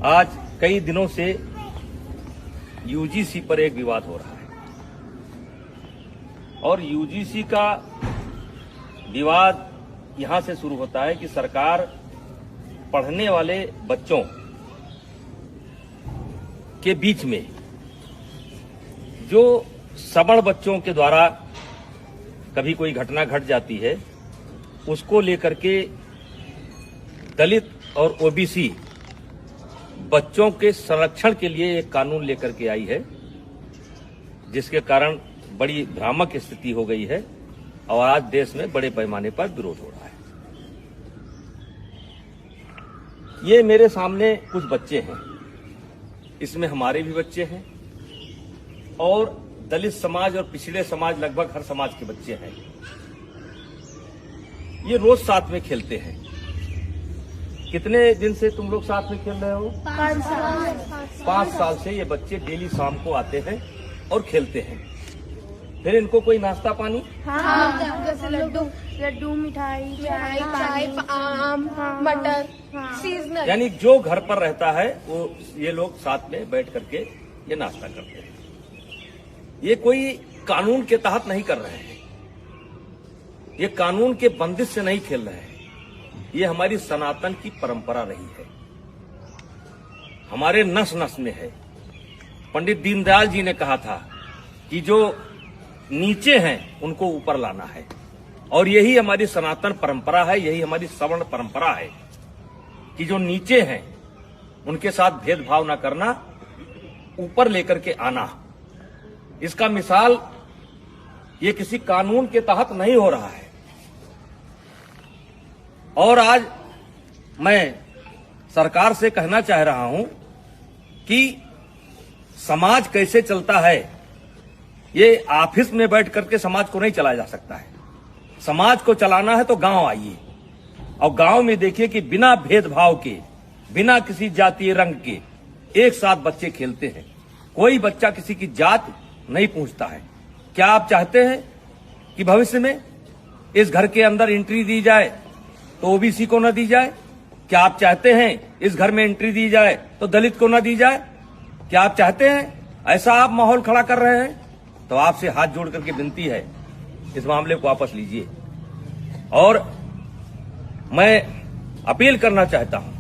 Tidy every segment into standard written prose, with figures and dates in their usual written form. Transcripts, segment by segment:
आज कई दिनों से यूजीसी पर एक विवाद हो रहा है और यूजीसी का विवाद यहां से शुरू होता है कि सरकार पढ़ने वाले बच्चों के बीच में जो सबड़ बच्चों के द्वारा कभी कोई घटना घट जाती है उसको लेकर के दलित और ओबीसी बच्चों के संरक्षण के लिए एक कानून लेकर के आई है, जिसके कारण बड़ी भ्रामक स्थिति हो गई है और आज देश में बड़े पैमाने पर विरोध हो रहा है। ये मेरे सामने कुछ बच्चे हैं, इसमें हमारे भी बच्चे हैं और दलित समाज और पिछड़े समाज लगभग हर समाज के बच्चे हैं। ये रोज साथ में खेलते हैं। कितने दिन से तुम लोग साथ में खेल रहे हो? 5 साल से ये बच्चे डेली शाम को आते हैं और खेलते हैं। फिर इनको कोई नाश्ता पानी? हाँ, जैसे लड्डू मिठाई चाय आम मटर सीजनल, यानी जो घर पर रहता है वो ये लोग साथ में बैठ करके ये नाश्ता करते हैं। ये कोई कानून के तहत नहीं कर रहे हैं, ये कानून के बंदिश से नहीं खेल रहे हैं। ये हमारी सनातन की परंपरा रही है, हमारे नस नस में है। पंडित दीनदयाल जी ने कहा था कि जो नीचे हैं उनको ऊपर लाना है और यही हमारी सनातन परंपरा है, यही हमारी सवर्ण परंपरा है कि जो नीचे हैं उनके साथ भेदभाव न करना, ऊपर लेकर के आना। इसका मिसाल ये किसी कानून के तहत नहीं हो रहा है। और आज मैं सरकार से कहना चाह रहा हूं कि समाज कैसे चलता है, ये ऑफिस में बैठ करके समाज को नहीं चलाया जा सकता है। समाज को चलाना है तो गांव आइए और गांव में देखिए कि बिना भेदभाव के, बिना किसी जातीय रंग के एक साथ बच्चे खेलते हैं। कोई बच्चा किसी की जात नहीं पूछता है। क्या आप चाहते हैं कि भविष्य में इस घर के अंदर एंट्री दी जाए तो ओबीसी को न दी जाए? क्या आप चाहते हैं इस घर में एंट्री दी जाए तो दलित को न दी जाए? क्या आप चाहते हैं ऐसा आप माहौल खड़ा कर रहे हैं? तो आपसे हाथ जोड़ करके विनती है, इस मामले को वापस लीजिए। और मैं अपील करना चाहता हूं,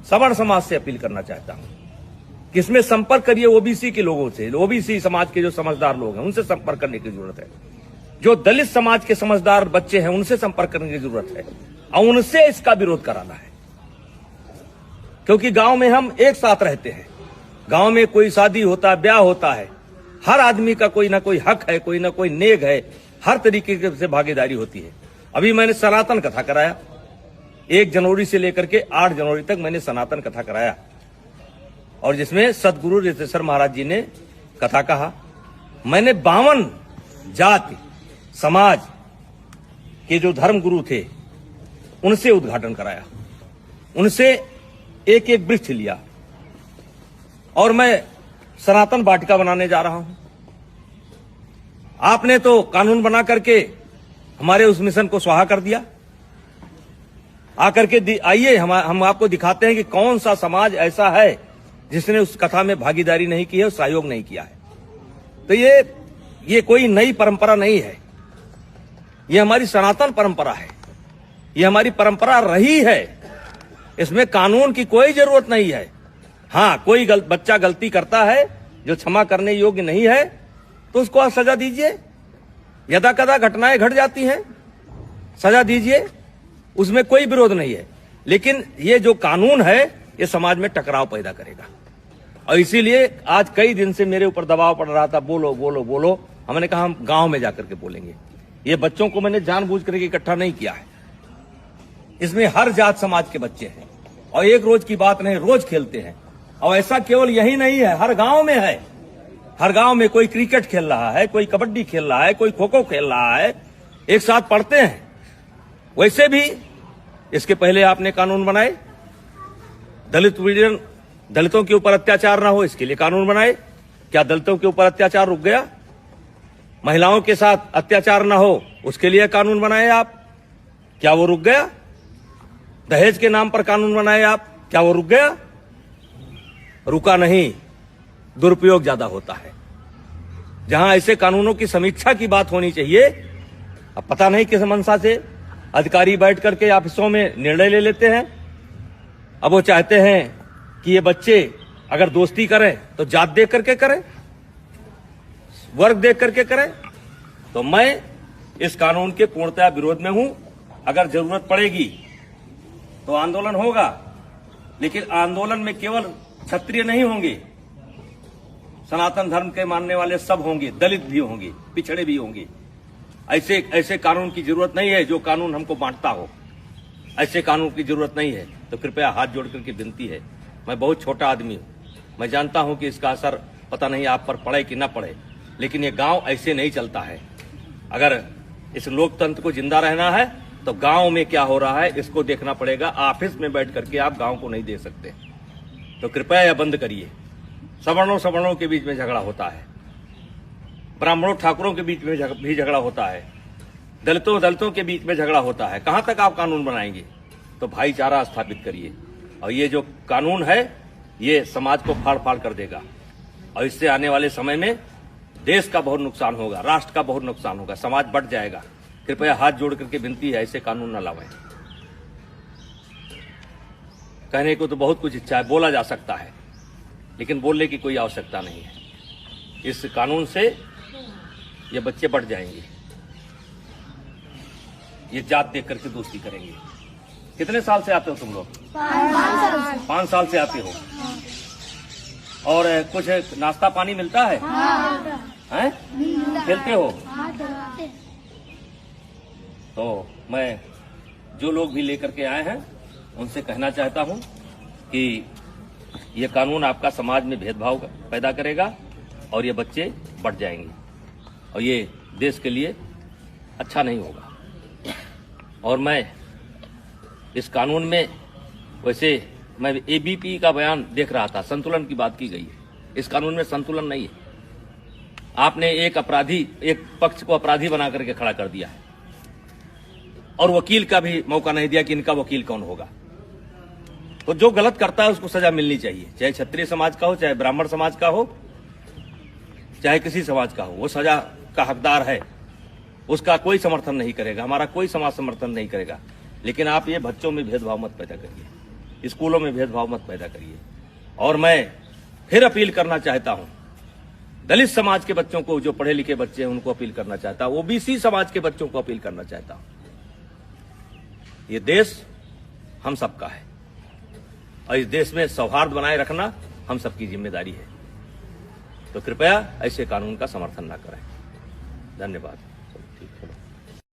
सवर्ण समाज से अपील करना चाहता हूं कि इसमें संपर्क करिए ओबीसी के लोगों से। ओबीसी समाज के जो समझदार लोग हैं उनसे संपर्क करने की जरूरत है। जो दलित समाज के समझदार बच्चे हैं उनसे संपर्क करने की जरूरत है और उनसे इसका विरोध कराना है, क्योंकि गांव में हम एक साथ रहते हैं। गांव में कोई शादी होता है, ब्याह होता है, हर आदमी का कोई ना कोई हक है, कोई ना कोई नेग है, हर तरीके से भागीदारी होती है। अभी मैंने सनातन कथा कराया, 1 जनवरी से लेकर के 8 जनवरी तक मैंने सनातन कथा कराया और जिसमें सदगुरु रितेश्वर महाराज जी ने कथा कहा। मैंने 52 जाति समाज के जो धर्म गुरु थे उनसे उद्घाटन कराया, उनसे एक एक वृक्ष लिया और मैं सनातन वाटिका बनाने जा रहा हूं। आपने तो कानून बना करके हमारे उस मिशन को स्वाहा कर दिया। आकर के आइए हम आपको दिखाते हैं कि कौन सा समाज ऐसा है जिसने उस कथा में भागीदारी नहीं की है, सहयोग नहीं किया है। तो ये कोई नई परंपरा नहीं है, ये हमारी सनातन परंपरा है, ये हमारी परंपरा रही है। इसमें कानून की कोई जरूरत नहीं है। हां, कोई बच्चा गलती करता है जो क्षमा करने योग्य नहीं है तो उसको आप सजा दीजिए। यदा कदा घटनाएं घट जाती हैं, सजा दीजिए, उसमें कोई विरोध नहीं है। लेकिन ये जो कानून है ये समाज में टकराव पैदा करेगा और इसीलिए आज कई दिन से मेरे ऊपर दबाव पड़ रहा था, बोलो बोलो बोलो। हमने कहा हम गांव में जाकर के बोलेंगे। ये बच्चों को मैंने जानबूझ करके इकट्ठा नहीं किया है, इसमें हर जात समाज के बच्चे हैं और एक रोज की बात नहीं, रोज खेलते हैं। और ऐसा केवल यही नहीं है, हर गांव में है। हर गांव में कोई क्रिकेट खेल रहा है, कोई कबड्डी खेल रहा है, कोई खो खो खेल रहा है, एक साथ पढ़ते हैं। वैसे भी इसके पहले आपने कानून बनाए, दलितों के ऊपर अत्याचार ना हो इसके लिए कानून बनाए। क्या दलितों के ऊपर अत्याचार रुक गया? महिलाओं के साथ अत्याचार ना हो उसके लिए कानून बनाए आप, क्या वो रुक गया? दहेज के नाम पर कानून बनाए आप, क्या वो रुक गया? रुका नहीं, दुरुपयोग ज्यादा होता है। जहां ऐसे कानूनों की समीक्षा की बात होनी चाहिए, अब पता नहीं किस मंशा से अधिकारी बैठ करके ऑफिसों में निर्णय ले लेते हैं। अब वो चाहते हैं कि ये बच्चे अगर दोस्ती करें तो जात देख करके करें, वर्ग देख करके करें। तो मैं इस कानून के पूर्णतः विरोध में हूं। अगर जरूरत पड़ेगी तो आंदोलन होगा, लेकिन आंदोलन में केवल क्षत्रिय नहीं होंगे, सनातन धर्म के मानने वाले सब होंगे, दलित भी होंगे, पिछड़े भी होंगे। ऐसे कानून की जरूरत नहीं है जो कानून हमको बांटता हो। ऐसे कानून की जरूरत नहीं है। तो कृपया हाथ जोड़ करके विनती है, मैं बहुत छोटा आदमी हूं, मैं जानता हूं कि इसका असर पता नहीं आप पर पड़े कि ना पड़े, लेकिन ये गांव ऐसे नहीं चलता है। अगर इस लोकतंत्र को जिंदा रहना है तो गांव में क्या हो रहा है इसको देखना पड़ेगा। ऑफिस में बैठ करके आप गांव को नहीं दे सकते। तो कृपया यह बंद करिए। सवर्णों के बीच में झगड़ा होता है, ब्राह्मणों ठाकुरों के बीच में भी झगड़ा होता है, दलितों के बीच में झगड़ा होता है। कहां तक आप कानून बनाएंगे? तो भाईचारा स्थापित करिए। और ये जो कानून है ये समाज को फाड़ फाड़ कर देगा, और इससे आने वाले समय में देश का बहुत नुकसान होगा, राष्ट्र का बहुत नुकसान होगा, समाज बढ़ जाएगा। कृपया हाथ जोड़ करके विनती है, ऐसे कानून न लावें। कहने को तो बहुत कुछ इच्छा है, बोला जा सकता है, लेकिन बोलने की कोई आवश्यकता नहीं है। इस कानून से ये बच्चे बढ़ जाएंगे, ये जात देख करके दोस्ती करेंगे। कितने साल से आते हो तुम लोग? 5 साल से आते हो। और कुछ नाश्ता पानी मिलता है? हैं? खेलते हो? तो मैं जो लोग भी लेकर के आए हैं उनसे कहना चाहता हूं कि ये कानून आपका समाज में भेदभाव पैदा करेगा और ये बच्चे बढ़ जाएंगे, और ये देश के लिए अच्छा नहीं होगा। और मैं इस कानून में, वैसे मैं एबीपी का बयान देख रहा था, संतुलन की बात की गई है। इस कानून में संतुलन नहीं है। आपने एक पक्ष को अपराधी बना करके खड़ा कर दिया है, और वकील का भी मौका नहीं दिया कि इनका वकील कौन होगा। तो जो गलत करता है उसको सजा मिलनी चाहिए, चाहे क्षत्रिय समाज का हो, चाहे ब्राह्मण समाज का हो, चाहे किसी समाज का हो, वो सजा का हकदार है। उसका कोई समर्थन नहीं करेगा, हमारा कोई समाज समर्थन नहीं करेगा। लेकिन आप ये बच्चों में भेदभाव मत पैदा करिए, स्कूलों में भेदभाव मत पैदा करिए। और मैं फिर अपील करना चाहता हूं दलित समाज के बच्चों को, जो पढ़े लिखे बच्चे हैं उनको अपील करना चाहता हूं, ओबीसी समाज के बच्चों को अपील करना चाहता हूं। ये देश हम सबका है, और इस देश में सौहार्द बनाए रखना हम सबकी जिम्मेदारी है। तो कृपया ऐसे कानून का समर्थन न करें। धन्यवाद। ठीक है।